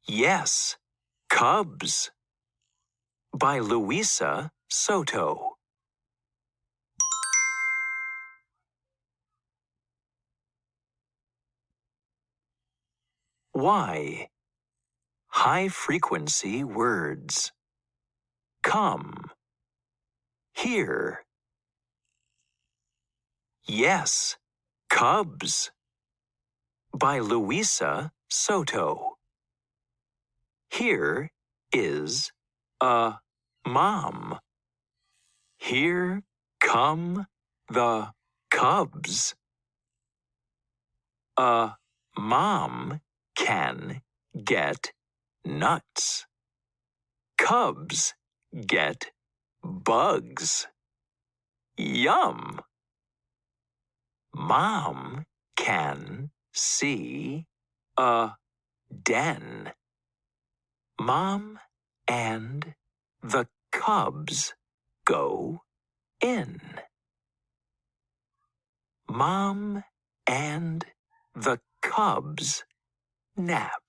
Yes, Cubs. By Luisa Soto. Y. High-frequency words. Come. Here. Yes, Cubs. By Luisa Soto. Here is a mom. Here come the Cubs. A mom can get nuts. Cubs get bugs. Yum! Mom can see a den. Mom and the Cubs go in. Mom and the Cubs nap.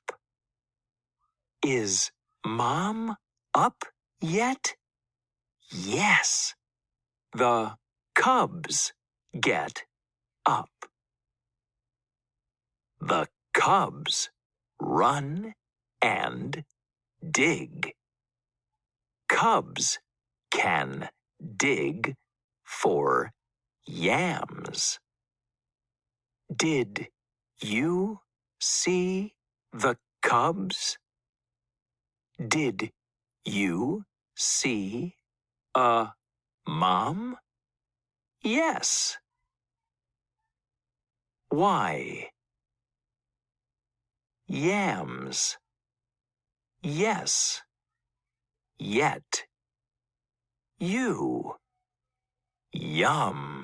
Is Mom up yet? Yes. The Cubs get up. The Cubs run and dig. Cubs can dig for yams. Did you see the Cubs? Did you see a mom? Yes. Why? Yams. Yes. Yet. You. Yum.